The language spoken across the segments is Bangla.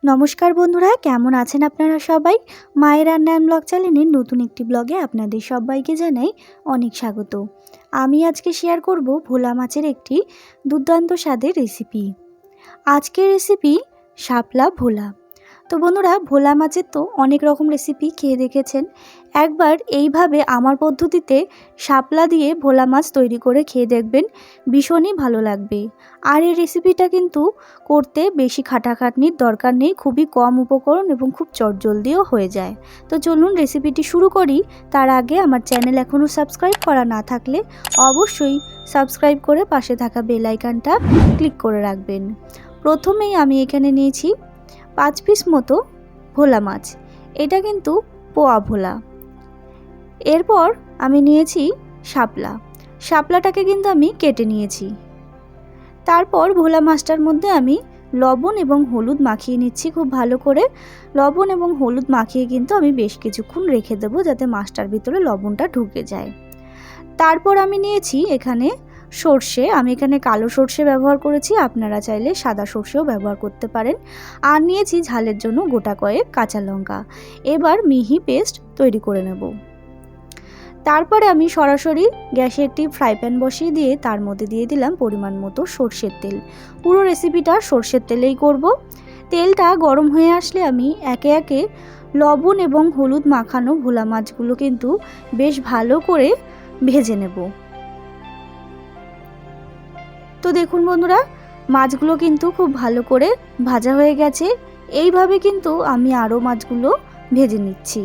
নমস্কার বন্ধুরা, কেমন আছেন আপনারা সবাই? মায়ের রান্না অ্যান্ড ব্লগ চ্যানেলের নতুন একটি ব্লগে আপনাদের সবাইকে জানাই অনেক স্বাগত। আমি আজকে শেয়ার করব ভোলা মাছের একটি দুর্দান্ত স্বাদের রেসিপি। আজকের রেসিপি শাপলা ভোলা। তো বন্ধুরা, ভোলা মাছের তো অনেক রকম রেসিপি খেয়ে দেখেছেন। একবার এইভাবে আমার পদ্ধতিতে শাপলা দিয়ে ভোলা মাছ তৈরি করে খেয়ে দেখবেন, ভীষণই ভালো লাগবে। আর এই রেসিপিটা কিন্তু করতে বেশি খাটাখাটনির দরকার নেই, খুবই কম উপকরণ এবং খুব চটজলদিও হয়ে যায়। তো চলুন রেসিপিটি শুরু করি। তার আগে আমার চ্যানেল এখনও সাবস্ক্রাইব করা না থাকলে অবশ্যই সাবস্ক্রাইব করে পাশে থাকা বেল আইকনটা ক্লিক করে রাখবেন। প্রথমেই আমি এখানে নিয়েছি 5 পিস মতো ভোলা মাছ। এটা কিন্তু পোয়া ভোলা। এরপর আমি নিয়েছি শাপলাটাকে কিন্তু আমি কেটে নিয়েছি। তারপর ভোলা মাছটার মধ্যে আমি লবণ এবং হলুদ মাখিয়ে নিচ্ছি খুব ভালো করে। লবণ এবং হলুদ মাখিয়ে কিন্তু আমি বেশ কিছুক্ষণ রেখে দেবো, যাতে মাছটার ভিতরে লবণটা ঢুকে যায়। তারপর আমি নিয়েছি এখানে সর্ষে। আমি এখানে কালো সর্ষে ব্যবহার করেছি, আপনারা চাইলে সাদা সর্ষেও ব্যবহার করতে পারেন। আর নিয়েছি ঝালের জন্য গোটা কয়েক কাঁচা লঙ্কা। এবার মিহি পেস্ট তৈরি করে নেব। তারপরে আমি সরাসরি গ্যাসে একটি ফ্রাই প্যান বসিয়ে দিয়ে তার মধ্যে দিয়ে দিলাম পরিমাণ মতো সর্ষের তেল। পুরো রেসিপিটা সর্ষের তেলেই করব। তেলটা গরম হয়ে আসলে আমি একে একে লবণ এবং হলুদ মাখানো ভোলা মাছগুলো কিন্তু বেশ ভালো করে ভেজে নেব। তো দেখুন বন্ধুরা, মাছগুলো কিন্তু খুব ভালো করে ভাজা হয়ে গেছে। এইভাবে কিন্তু আমি আরও মাছগুলো ভেজে নিচ্ছি।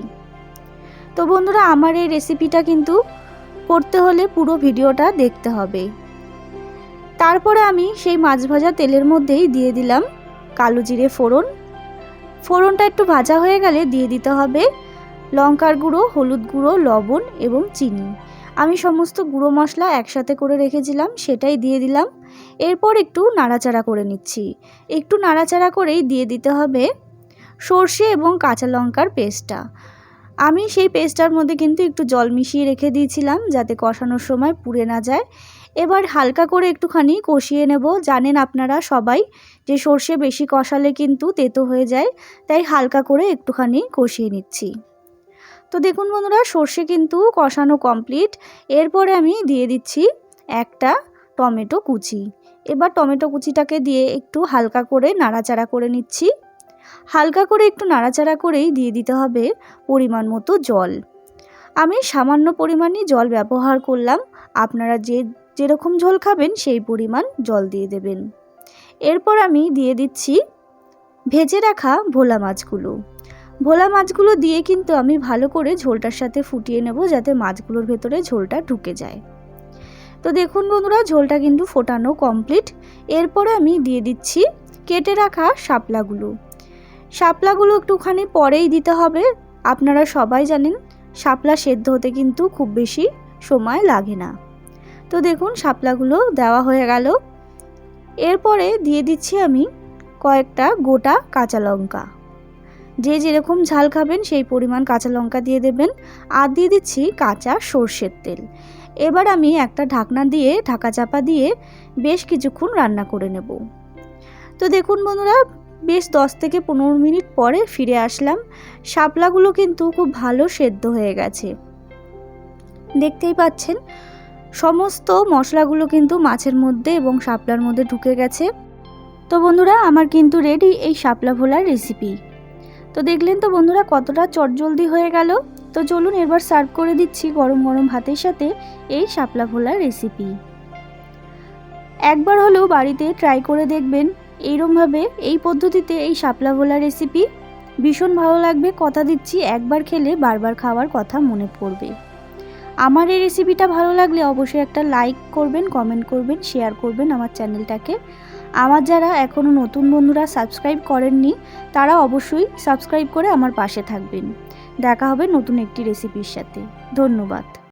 তো বন্ধুরা, আমার এই রেসিপিটা কিন্তু করতে হলে পুরো ভিডিওটা দেখতে হবে। তারপরে আমি সেই মাছ ভাজা তেলের মধ্যেই দিয়ে দিলাম কালো জিরে ফোড়ন। ফোড়নটা একটু ভাজা হয়ে গেলে দিয়ে দিতে হবে লঙ্কার গুঁড়ো, হলুদ গুঁড়ো, লবণ এবং চিনি। আমি সমস্ত গুঁড়ো মশলা একসাথে করে রেখেছিলাম, সেটাই দিয়ে দিলাম। এরপর একটু নাড়াচাড়া করে নিচ্ছি। একটু নাড়াচাড়া করেই দিয়ে দিতে হবে সর্ষে এবং কাঁচা লঙ্কার পেস্টটা। আমি সেই পেস্টটার মধ্যে কিন্তু একটু জল মিশিয়ে রেখে দিয়েছিলাম, যাতে কষানোর সময় পুড়ে না যায়। এবার হালকা করে একটুখানি কষিয়ে নেব। জানেন আপনারা সবাই যে সর্ষে বেশি কষালে কিন্তু তেতো হয়ে যায়, তাই হালকা করে একটুখানি কষিয়ে নিচ্ছি। তো দেখুন বন্ধুরা, সর্ষে কিন্তু কষানো কমপ্লিট। এরপরে আমি দিয়ে দিচ্ছি একটা টমেটো কুচি। এবার টমেটো কুচিটাকে দিয়ে একটু হালকা করে নাড়াচাড়া করে নিচ্ছি। হালকা করে একটু নাড়াচাড়া করেই দিয়ে দিতে হবে পরিমাণ মতো জল। আমি সামান্য পরিমাণই জল ব্যবহার করলাম। আপনারা যেরকম ঝোল খাবেন সেই পরিমাণ জল দিয়ে দেবেন। এরপর আমি দিয়ে দিচ্ছি ভেজে রাখা ভোলা মাছগুলো। ভোলা মাছগুলো দিয়ে কিন্তু আমি ভালো করে ঝোলটার সাথে ফুটিয়ে নেব, যাতে মাছগুলোর ভেতরে ঝোলটা ঢুকে যায়। তো দেখুন বন্ধুরা, ঝোলটা কিন্তু ফোটানো কমপ্লিট। এরপরে আমি দিয়ে দিচ্ছি কেটে রাখা শাপলাগুলো একটুখানি পরেই দিতে হবে। আপনারা সবাই জানেন শাপলা সেদ্ধ হতে কিন্তু খুব বেশি সময় লাগে না। তো দেখুন শাপলাগুলো দেওয়া হয়ে গেল। এরপরে দিয়ে দিচ্ছি আমি কয়েকটা গোটা কাঁচা লঙ্কা। যে যেরকম ঝাল খাবেন সেই পরিমাণ কাঁচা লঙ্কা দিয়ে দেবেন। আর দিয়ে দিচ্ছি কাঁচা সর্ষের তেল। এবার আমি একটা ঢাকনা দিয়ে ঢাকা চাপা দিয়ে বেশ কিছুক্ষণ রান্না করে নেব। তো দেখুন বন্ধুরা, বেশ 10 থেকে 15 মিনিট পরে ফিরে আসলাম। শাপলাগুলো কিন্তু খুব ভালো সেদ্ধ হয়ে গেছে। দেখতেই পাচ্ছেন সমস্ত মশলাগুলো কিন্তু মাছের মধ্যে এবং শাপলার মধ্যে ঢুকে গেছে। তো বন্ধুরা, আমার কিন্তু রেডি এই শাপলা ভোলার রেসিপি। তো দেখলেন তো বন্ধুরা কতটা চটজলদি হয়ে গেল। তো চলুন এবার সার্ভ করে দিচ্ছি গরম গরম ভাতের সাথে এই শাপলা ভোলার রেসিপি। একবার হলেও বাড়িতে ট্রাই করে দেখবেন এইরকমভাবে, এই পদ্ধতিতে এই শাপলা ভোলার রেসিপি। ভীষণ ভালো লাগবে, কথা দিচ্ছি একবার খেলে বারবার খাওয়ার কথা মনে পড়বে। আমার এই রেসিপিটা ভালো লাগলে অবশ্যই একটা লাইক করবেন, কমেন্ট করবেন, শেয়ার করবেন আমার চ্যানেলটাকে। আমার যারা এখনও নতুন বন্ধুরা সাবস্ক্রাইব করেননি, তারা অবশ্যই সাবস্ক্রাইব করে আমার পাশে থাকবেন। দেখা হবে নতুন একটি রেসিপির সাথে। ধন্যবাদ।